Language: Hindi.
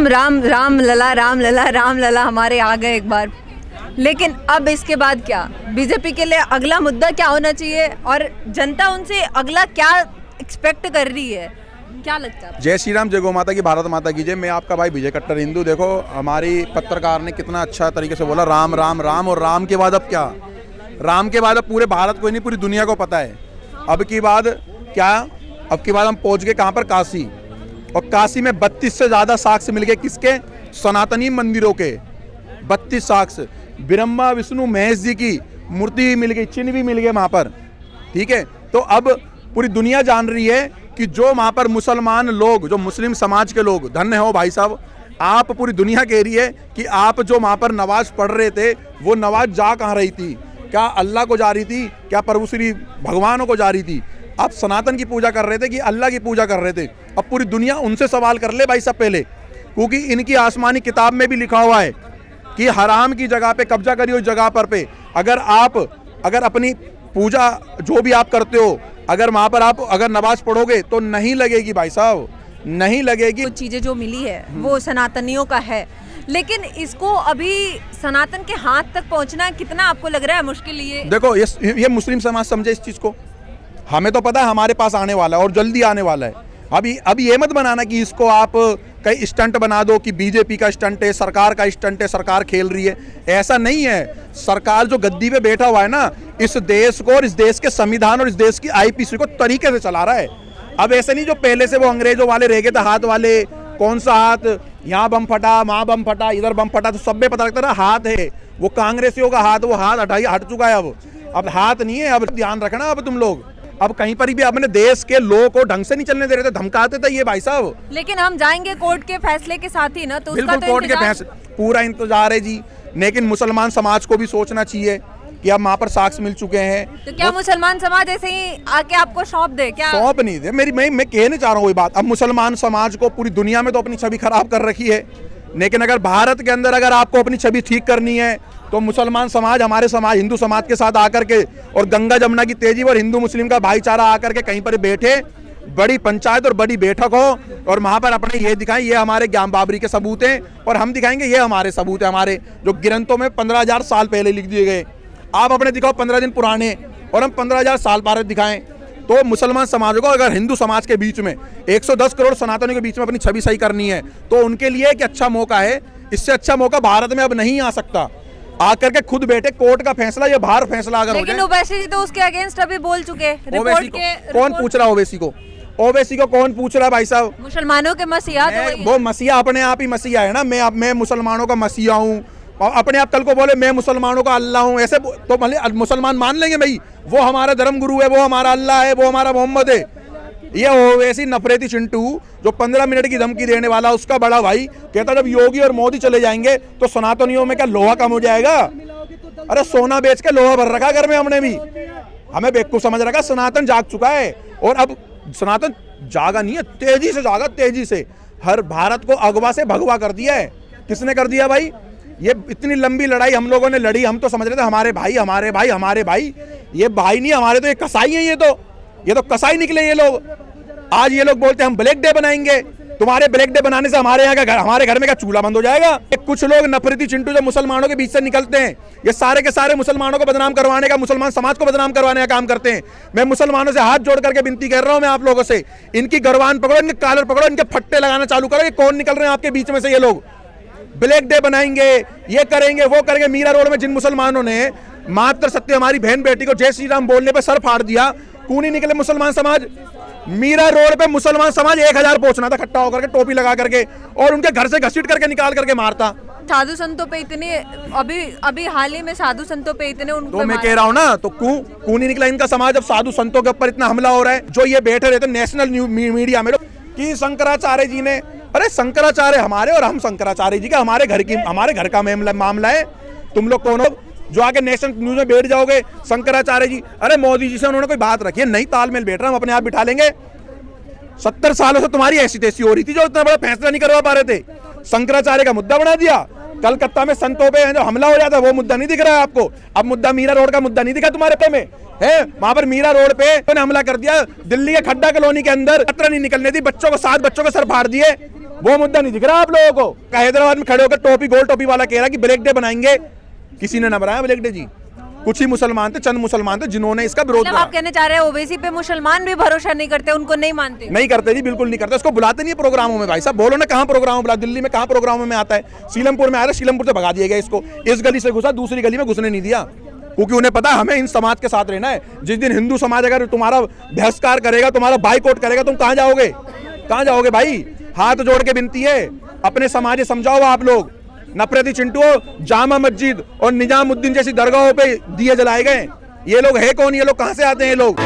राम राम लला राम लला राम लला हमारे आ गए एक बार, लेकिन अब इसके बाद क्या? बीजेपी के लिए अगला मुद्दा क्या होना चाहिए और जनता उनसे अगला क्या एक्सपेक्ट कर रही है, क्या लगता है? जय श्री राम, जय गौ माता की, भारत माता की जय। मैं आपका भाई विजय कट्टर हिंदू। देखो, हमारी पत्रकार ने कितना अच्छा तरीके से बोला, राम राम राम, और राम के बाद अब क्या? राम के बाद अब पूरे भारत को नहीं, पूरी दुनिया को पता है अब की बाद क्या। अब की बात हम पहुंच गए कहाँ पर? काशी। और काशी में 32 से ज़्यादा साक्ष्य मिल गए। किसके? सनातनी मंदिरों के 32 साक्ष्य। ब्रह्मा विष्णु महेश जी की मूर्ति भी मिल गई, चिन्ह भी मिल गए वहाँ पर। ठीक है, तो अब पूरी दुनिया जान रही है कि जो वहाँ पर मुसलमान लोग, जो मुस्लिम समाज के लोग, धन्य हो भाई साहब आप। पूरी दुनिया कह रही है कि आप जो वहाँ पर नमाज पढ़ रहे थे, वो नमाज जा कहाँ रही थी? क्या अल्लाह को जा रही थी? क्या प्रभु श्री भगवानों को जा रही थी? आप सनातन की पूजा कर रहे थे कि अल्लाह की पूजा कर रहे थे? अब पूरी दुनिया उनसे सवाल कर ले भाई साहब पहले, क्योंकि इनकी आसमानी किताब में भी लिखा हुआ है कि हराम की जगह पे कब्जा करिए, उस जगह पर पे अगर अपनी पूजा जो भी आप करते हो, अगर वहाँ पर आप अगर नमाज पढ़ोगे तो नहीं लगेगी भाई साहब, नहीं लगेगी। चीज़ें जो मिली है वो सनातनियों का है, लेकिन इसको अभी सनातन के हाथ तक पहुंचना कितना आपको लग रहा है मुश्किल? देखो, ये मुस्लिम समाज समझे इस चीज़ को। हमें तो पता है हमारे पास आने वाला है और जल्दी आने वाला है। अभी ये मत बनाना कि इसको आप कई स्टंट बना दो कि बीजेपी का स्टंट है, सरकार का स्टंट है, सरकार खेल रही है। ऐसा नहीं है। सरकार जो गद्दी पे बैठा हुआ है ना, इस देश को और इस देश के संविधान और इस देश की आईपीसी को तरीके से चला रहा है। अब ऐसे नहीं जो पहले से वो अंग्रेजों वाले रह गए थे, हाथ वाले, कौन सा हाथ, यहाँ बम फटा, वहाँ बम फटा, इधर बम फटा, तो सब में पता लगता ना हाथ है। वो कांग्रेसियों का हाथ, वो हाथ हट चुका है। अब हाथ नहीं है। अब ध्यान रखना। अब तुम लोग अब कहीं पर भी अपने देश के लोगों को ढंग से नहीं चलने दे रहे थे, धमकाते थे ये भाई साहब। लेकिन हम जाएंगे कोर्ट के फैसले के साथ ही ना, तो बिल्कुल उसका तो कोर्ट के फैसले पूरा इंतजार है जी। लेकिन मुसलमान समाज को भी सोचना चाहिए कि अब वहाँ पर साक्ष्य मिल चुके हैं। तो क्या मुसलमान समाज ऐसे ही आके आपको सौंप दे? क्या सौंप नहीं दे। मैं कहने चाह रहा हूँ वही बात। अब मुसलमान समाज को पूरी दुनिया में तो अपनी छवि खराब कर रखी है, लेकिन अगर भारत के अंदर अगर आपको अपनी छवि ठीक करनी है तो मुसलमान समाज, हमारे समाज, हिंदू समाज के साथ आकर के, और गंगा जमुना की तेजी और हिंदू मुस्लिम का भाईचारा आकर के कहीं पर बैठे, बड़ी पंचायत और बड़ी बैठक हो और वहां पर अपने ये दिखाएं, ये हमारे ज्ञान बाबरी के सबूत हैं, और हम दिखाएंगे ये हमारे सबूत हैं, हमारे जो ग्रंथों में 15,000 साल पहले लिख दिए गए। आप अपने दिखाओ 15 दिन पुराने, और हम 15,000 साल पहले दिखाएं। तो मुसलमान समाज को अगर हिंदू समाज के बीच में 110 करोड़ सनातनियों के बीच में अपनी छवि सही करनी है तो उनके लिए एक अच्छा मौका है। इससे अच्छा मौका भारत में अब नहीं आ सकता। आकर के खुद बैठे कोर्ट का फैसला या बाहर फैसला अगर हो जाए। लेकिन ओवैसी जी तो उसके अगेंस्ट अभी बोल चुके हैं। रिपोर्ट के कौन पूछ रहा है ओवैसी को? ओवैसी को कौन पूछ रहा है भाई साहब? मुसलमानों के मसीहा। वो मसीहा अपने आप ही मसीहा है ना। मैं मुसलमानों का मसीहा हूँ, और अपने आप कल को बोले मैं मुसलमानों का अल्लाह हूँ, ऐसे तो भले मुसलमान मान लेंगे भाई वो हमारा धर्म गुरु है, वो हमारा अल्लाह है, वो हमारा मोहम्मद है। ये ओवैसी नफरेती चिंटू जो 15 मिनट की धमकी देने वाला, उसका बड़ा भाई कहता जब योगी और मोदी चले जाएंगे तो सनातनियों में क्या लोहा कम हो जाएगा? अरे सोना बेच के लोहा भर रखा घर में हमने भी। हमें बेवकूफ समझ रखा। सनातन जाग चुका है, और अब सनातन जागा नहीं है, तेजी से जागा, तेजी से। हर भारत को अगवा से भगवा कर दिया है। किसने कर दिया भाई? ये इतनी लंबी लड़ाई हम लोगों ने लड़ी, हम तो समझ रहे थे हमारे भाई हमारे भाई हमारे भाई। ये भाई नहीं, हमारे तो ये कसाई हैं। ये तो कसाई निकले ये लोग। आज ये लोग बोलते हैं हम ब्लैक डे बनाएंगे। तुम्हारे ब्लैक डे बनाने से हमारे यहाँ का हमारे घर में का चूल्हा बंद हो जाएगा? कुछ लोग नफरती चिंटू जो मुसलमानों के बीच से निकलते हैं, ये सारे के सारे मुसलमानों को बदनाम करवाने का, मुसलमान समाज को बदनाम करवाने का काम करते हैं। मैं मुसलमानों से हाथ जोड़ करके विनती कर रहा हूं, मैं आप लोगों से, इनकी गरवान पकड़ो, इनके कॉलर पकड़ो, इनके फट्टे लगाना चालू करो। ये कौन निकल रहे हैं आपके बीच में से? ये लोग ब्लैक डे बनाएंगे, ये करेंगे, वो करेंगे। मीरा रोड में जिन मुसलमानों ने मात्र सत्य हमारी बहन बेटी को जय श्री राम बोलने पे सर फाड़ दिया, कौन ही निकले मुसलमान समाज? मीरा रोड पे मुसलमान समाज 1000 पहुंचना था इकट्ठा होकर के, टोपी लगा करके, और उनके घर से घसीट करके निकाल करके मारता। साधु संतों पे इतने अभी हाल ही में साधु संतों पे इतने उनको तो मैं कह रहा हूँ ना, तो कौन ही निकला इनका समाज? अब साधु संतों के ऊपर इतना हमला हो रहा है। जो ये बैठे रहते नेशनल मीडिया में कि शंकराचार्य जी ने, अरे शंकराचार्य हमारे और हम शंकराचार्य जी का, हमारे घर का मामला है। तुम लोग कौन हो जो आके नेशनल न्यूज में बैठ जाओगे? शंकराचार्य जी, अरे मोदी जी से उन्होंने कोई बात रखी है? नहीं, तालमेल बैठ रहा, हम अपने आप बिठा लेंगे। 70 सालों से तुम्हारी ऐसी तैसी हो रही थी जो इतना बड़ा फैसला नहीं करवा पा रहे थे। शंकराचार्य का मुद्दा बना दिया। कलकत्ता में संतों पे जो हमला हो जाता है वो मुद्दा नहीं दिख रहा है आपको। अब मुद्दा मीरा रोड का मुद्दा नहीं दिखा तुम्हारे पे में है? वहां पर मीरा रोड पे तो हमला कर दिया। दिल्ली के खड्डा कॉलोनी के अंदर खतरा नहीं निकलने दी, बच्चों को 7 बच्चों को सर फाड़ दिए। वो मुद्दा नहीं दिख रहा आप लोगों को। हैदराबाद में खड़े होकर टोपी गोल टोपी वाला कह रहा कि ब्लैक डे बनाएंगे, किसी ने ना बनाया ब्लैक डे जी। कुछ ही मुसलमान थे, चंद मुसलमान थे जिन्होंने इसका विरोध मतलब करा। आप कहने चाह रहे हैं ओवैसी पे मुसलमान भी भरोसा नहीं करते, उनको नहीं मानते? नहीं करते जी, बिल्कुल नहीं करते। उसको बुलाते नहीं प्रोग्रामों में। भाई साहब बोलो ना, कहाँ प्रोग्राम बुला? दिल्ली में कहाँ प्रोग्रामों में आता है? सीलमपुर में आया था, सीलमपुर से भगा दिया गया इसको। इस गली से घुसा, दूसरी गली में घुसने नहीं दिया, क्योंकि उन्हें पता हमें इन समाज के साथ रहना है। जिस दिन हिंदू समाज अगर तुम्हारा बहिष्कार करेगा, तुम्हारा बाइकआउट करेगा, तुम कहाँ जाओगे? कहाँ जाओगे भाई? हाथ जोड़ के विनती है, अपने समाज समझाओ आप लोग। नफरती चिंटू, जामा मस्जिद और निजामुद्दीन जैसी दरगाहों पे दिए जलाए गए। ये लोग है कौन? ये लोग कहाँ से आते हैं? ये लोग